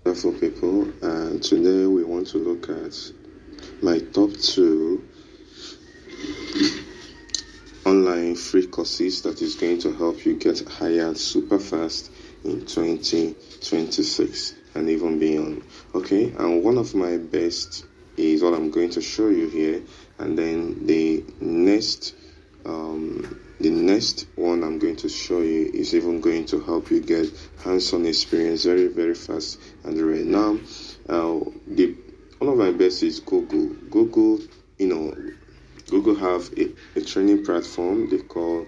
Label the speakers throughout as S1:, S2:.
S1: Wonderful people, and today we want to look at my top two online free courses that is going to help you get hired super fast in 2026 and even beyond. Okay, and one of my best is what I'm going to show you here, and then the next one I'm going to show you is even going to help you get hands-on experience very, very fast. And right now, one of my best is Google. Google have a training platform they call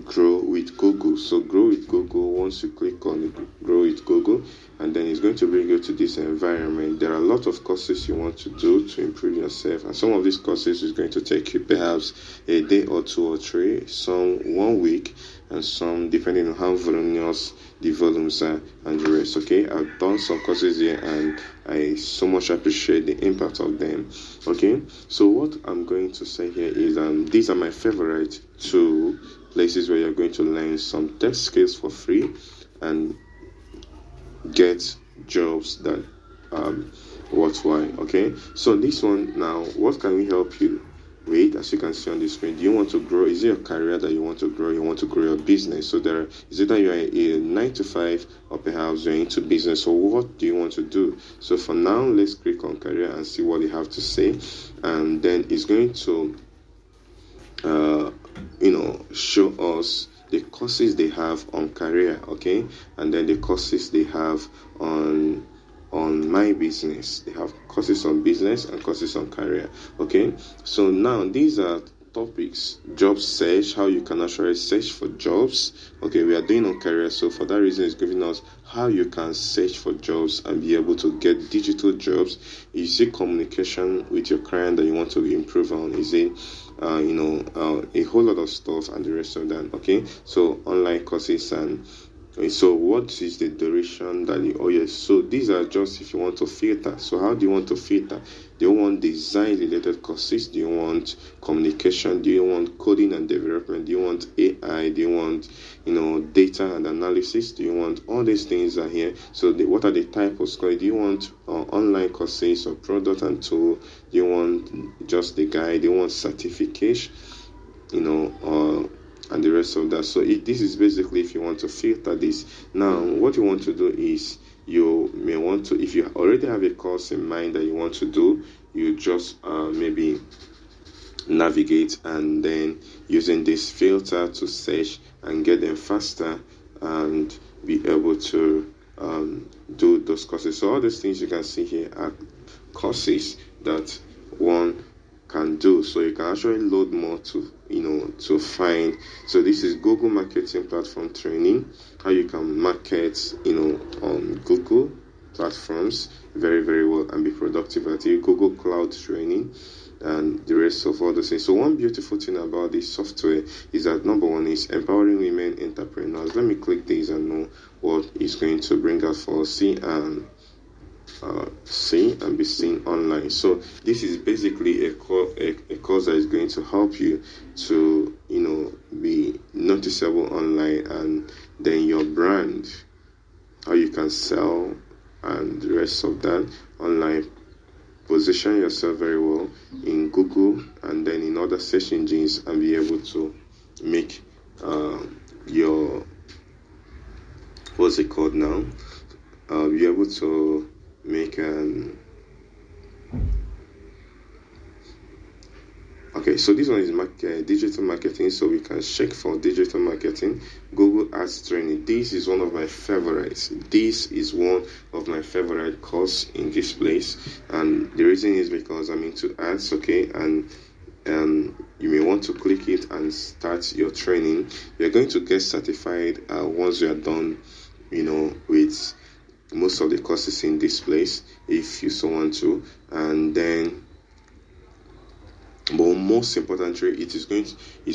S1: Grow with Google. So Grow with Google, once you click on Grow with Google, and then it's going to bring you to this environment. There are a lot of courses you want to do to improve yourself, and some of these courses is going to take you perhaps a day or two or three, some 1 week, and some depending on how voluminous the volumes are and the rest. Okay, I've done some courses here and I so much appreciate the impact of them. Okay, so what I'm going to say here is these are my favorite two places where you're going to learn some tech skills for free and get jobs that worthwhile. Okay, so this one now, what can we help you with? As you can see on the screen, do you want to grow? Is it a career that you want to grow? You want to grow your business? So is it that you're a 9 to 5 or perhaps you're into business, or what do you want to do? So for now, let's click on career and see what they have to say, and then it's going to show us the courses they have on career, okay, and then the courses they have on my business. They have courses on business and courses on career. Okay, so now these are topics: job search, how you can actually search for jobs. Okay, we are doing on career, so for that reason it's giving us how you can search for jobs and be able to get digital jobs. Is it communication with your client that you want to improve on? Is it a whole lot of stuff and the rest of that. Okay, so online courses. And so what is the duration that so these are just if you want to filter. So how do you want to filter? Do you want design related courses? Do you want communication? Do you want coding and development? Do you want AI? Do you want data and analysis? Do you want all these things are here? So what are the type of schools? Do you want online courses or product and tool? Do you want just the guide? Do you want certification? And the rest of that. So this is basically if you want to filter this. Now what you want to do is you may want to, if you already have a course in mind that you want to do, you just maybe navigate and then using this filter to search and get them faster and be able to do those courses. So all these things you can see here are courses that one can do, so you can actually load more to find. So this is Google marketing platform training, how you can market on Google platforms very, very well and be productive at it. Google cloud training and the rest of all those things. So one beautiful thing about this software is that number one is empowering women entrepreneurs. Let me click this and know what is going to bring us for see and be seen online. So this is basically a course that is going to help you to be noticeable online, and then your brand, how you can sell and the rest of that online, position yourself very well in Google and then in other search engines, and be able to make your what's it called now be able to make okay, so this one is digital marketing. So we can check for digital marketing, Google Ads training. This is one of my favorites. This is one of my favorite course in this place, and the reason is because I'm into ads. Okay, and you may want to click it and start your training. You're going to get certified once you are done with most of the courses in this place, if you so want to. And then, but most importantly, it's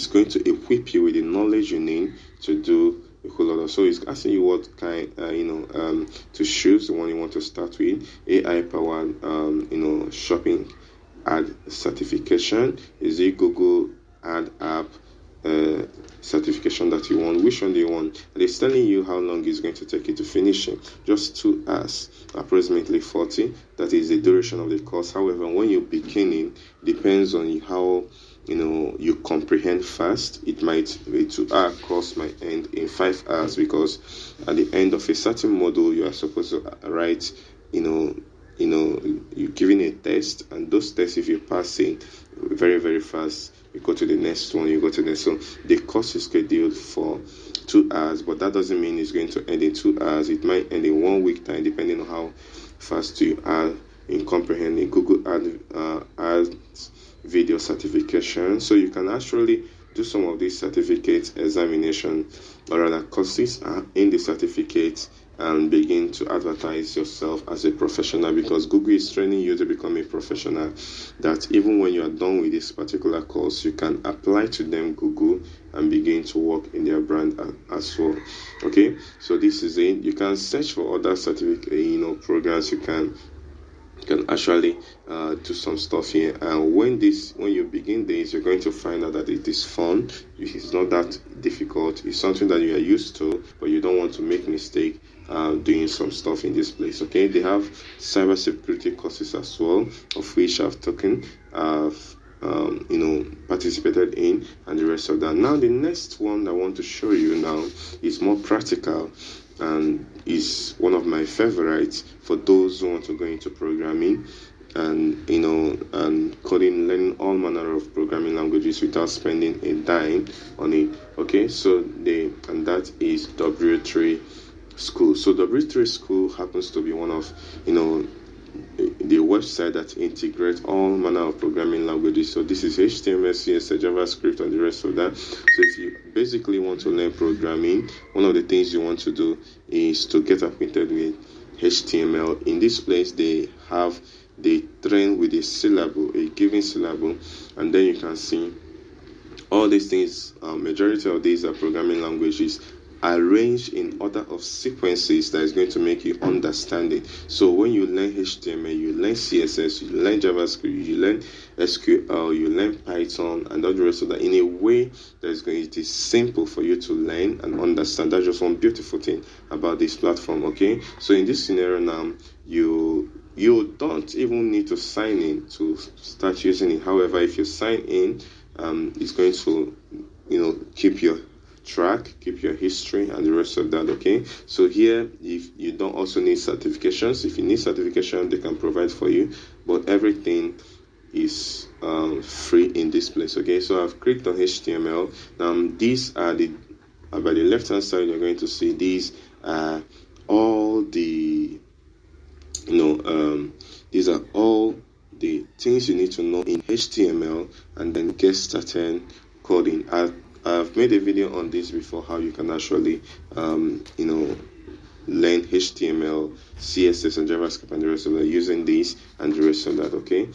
S1: going to equip you with the knowledge you need to do a whole lot of. So it's asking you what kind to choose the one you want to start with. AI powered shopping ad certification. Is it Google ad app certification that you want. Which one do you want? And it's telling you how long it's going to take you to finish it. Just 2 hours, approximately 40. That is the duration of the course. However, when you're beginning, depends on how you comprehend fast. It might be 2-hour course might end in 5 hours, because at the end of a certain module you are supposed to write, you're giving a test, and those tests, if you pass it very, very fast, you go to the next one, you go to the next one. The course is scheduled for 2 hours, but that doesn't mean it's going to end in 2 hours. It might end in 1 week time, depending on how fast you are in comprehending Google Ads video certification. So you can actually do some of these certificate examination, or rather courses in the certificate, and begin to advertise yourself as a professional, because Google is training you to become a professional, that even when you are done with this particular course, you can apply to them Google and begin to work in their brand as well. Okay, so this is it. You can search for other certificate programs. You can actually do some stuff here, and when you begin this, you're going to find out that it is fun. It's not that difficult. It's something that you are used to, but you don't want to make mistake doing some stuff in this place. Okay, they have cybersecurity courses as well, of which I've participated in, and the rest of that. Now the next one I want to show you now is more practical, and is one of my favorites for those who want to go into programming and and coding, learning all manner of programming languages without spending a dime on it. Okay, so that is W3 School. So W3 School happens to be one of the website that integrates all manner of programming languages. So this is HTML, CSS, JavaScript, and the rest of that. So if you basically want to learn programming, one of the things you want to do is to get acquainted with HTML. In this place, they train with a given syllable, and then you can see all these things. Majority of these are programming languages arranged in order of sequences that is going to make you understand it. So when you learn HTML, you learn CSS, you learn JavaScript, you learn SQL, you learn Python, and all the rest of that in a way that it is simple for you to learn and understand. That's just one beautiful thing about this platform. Okay, so in this scenario now, you don't even need to sign in to start using it. However, if you sign in, it's going to keep your track, keep your history, and the rest of that. Okay, so here, if you don't also need certifications, if you need certification, they can provide for you, but everything is free in this place. Okay, so I've clicked on HTML. These are by the left hand side, you're going to see these are all the these are all the things you need to know in HTML, and then get started coding. I've made a video on this before, how you can actually learn HTML, CSS, and JavaScript, and the rest of that using this and the rest of that. Okay,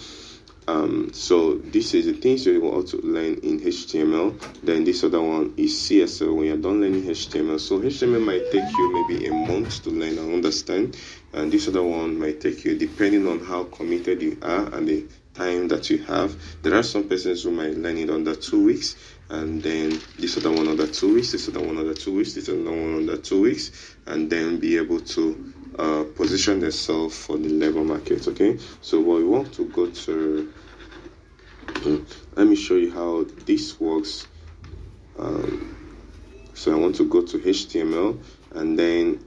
S1: so this is the things you want to learn in HTML. Then this other one is CSS when you're done learning HTML. So HTML might take you maybe a month to learn and understand, and this other one might take you, depending on how committed you are and the time that you have. There are some persons who might learn it under 2 weeks, and then this other one under 2 weeks, this other one under 2 weeks, this other one under 2 weeks, and then be able to position themselves for the labor market. Okay, so what we want to go to, let me show you how this works. So I want to go to HTML, and then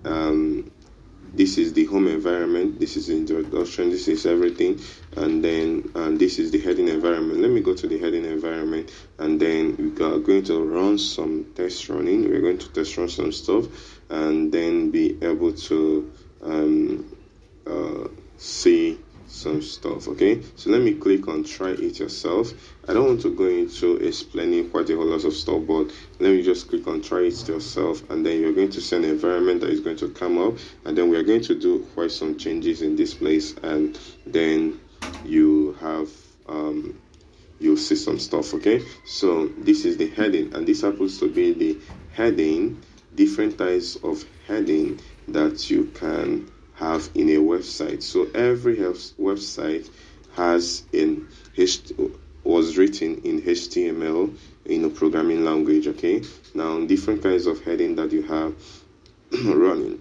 S1: this is the home environment, this is the introduction, this is everything, and then this is the heading environment. Let me go to the heading environment, and then we are going to run some test running. We're going to test run some stuff, and then be able to see some stuff. Okay, so let me click on try it yourself. I don't want to go into explaining quite a whole lot of stuff, but let me just click on try it yourself, and then you're going to see an environment that is going to come up, and then we are going to do quite some changes in this place, and then you have you'll see some stuff. Okay, so this is the heading, and this happens to be the heading, different types of heading that you can have in a website. So every website was written in HTML, programming language. Okay, now different kinds of heading that you have running.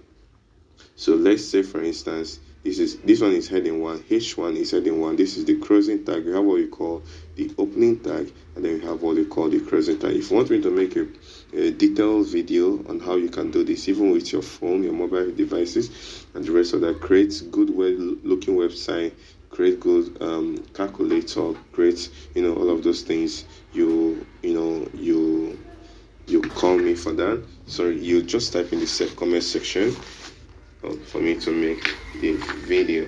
S1: So let's say, for instance, this one is heading 1, H1 is heading 1. This is the closing tag. We have what we call the opening tag, and then we have what we call the closing tag. If you want me to make a detailed video on how you can do this, even with your phone, your mobile devices, and the rest of that, create good looking website, create good calculator, create all of those things. You call me for that. So you just type in the comment section for me to make the video.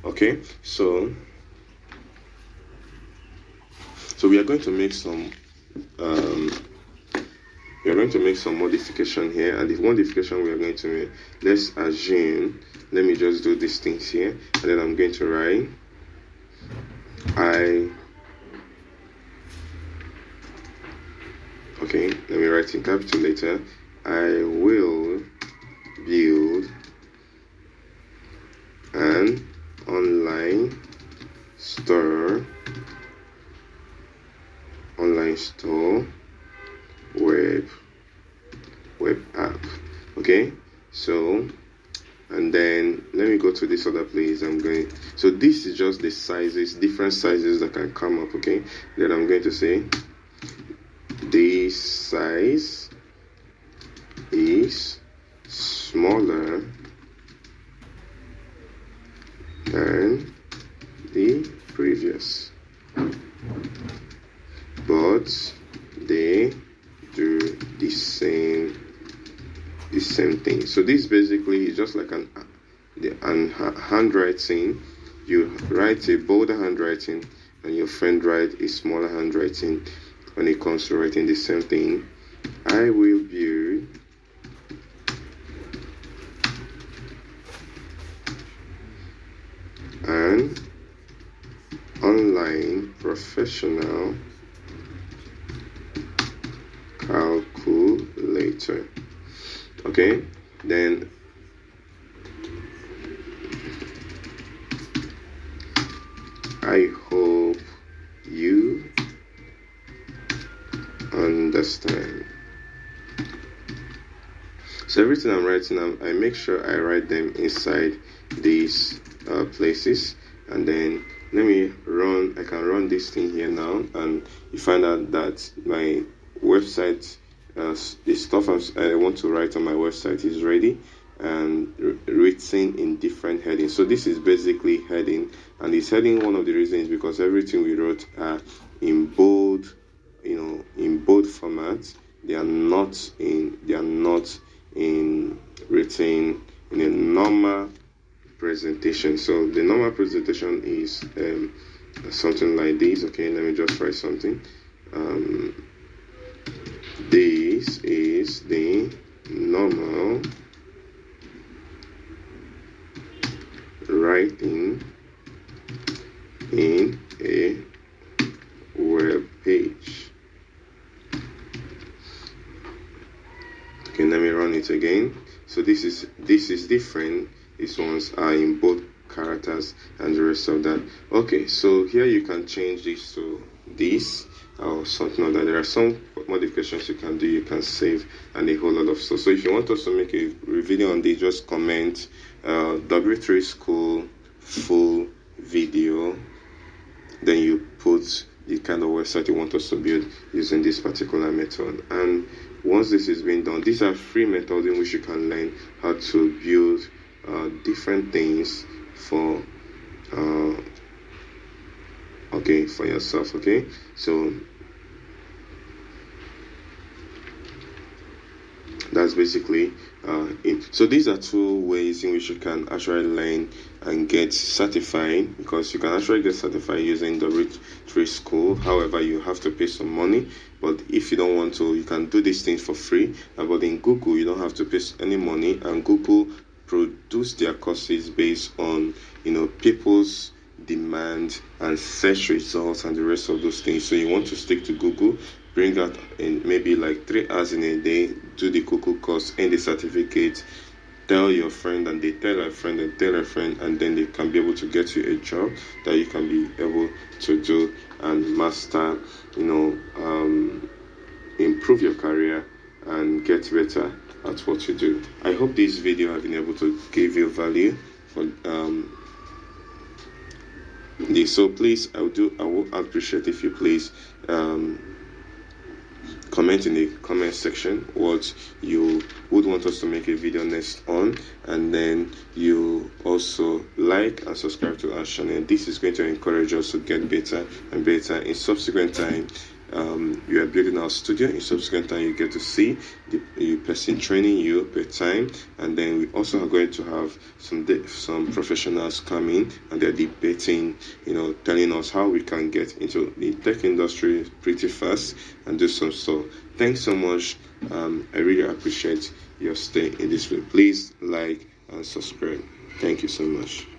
S1: Okay, so we are going to make some modification here, and the modification we are going to make, let's assume, let me just do these things here, and then I'm going to write okay, let me write in capital letter. I will build an online store web app. Okay, so, and then let me go to this other place. So this is just the sizes, different sizes that can come up. Okay, then I'm going to say this size is smaller than the previous, but they do the same thing. So this basically is just like an handwriting. You write a bolder handwriting, and your friend write a smaller handwriting. When it comes to writing the same thing, I will build an online professional calculator. Okay, then I hope you understand. So everything I'm writing, I make sure I write them inside these places, and then I can run this thing here now, and you find out that my website, the stuff I want to write on my website is ready and written in different headings. So this is basically heading, and this heading, one of the reasons is because everything we wrote are in bold, in bold format. They are not in written in a normal presentation. So the normal presentation is something like this. Okay, let me just write something. This is the normal writing in a web page. Okay, let me run it again. So this is different. These ones are in both characters and the rest of that. Okay, so here you can change this to this or something like that. There are some modifications you can do. You can save and a whole lot of stuff. So if you want us to make a video on this, just comment W3 School full video. Then you put the kind of website you want us to build using this particular method. And once this is being done, these are free methods in which you can learn how to build different things for yourself. Okay, so that's basically it. So these are two ways in which you can actually learn and get certified, because you can actually get certified using the W3 School. However, you have to pay some money, but if you don't want to, you can do these things for free. But in Google, you don't have to pay any money, and Google produce their courses based on people's demand and search results and the rest of those things. So you want to stick to Google, bring out in maybe like 3 hours in a day, do the Google course and the certificate, tell your friend, and they tell a friend and tell a friend, and then they can be able to get you a job that you can be able to do and master, improve your career and get better at what you do. I hope this video has been able to give you value for this. So please, I will appreciate if you please comment in the comment section what you would want us to make a video next on, and then you also like and subscribe to our channel. This is going to encourage us to get better and better in subsequent time. We are building our studio. In subsequent time, you get to see the person training you per time, and then we also are going to have some professionals coming, and they're debating, telling us how we can get into the tech industry pretty fast and do some stuff. Thanks so much. I really appreciate your stay in this video. Please like and subscribe. Thank you so much.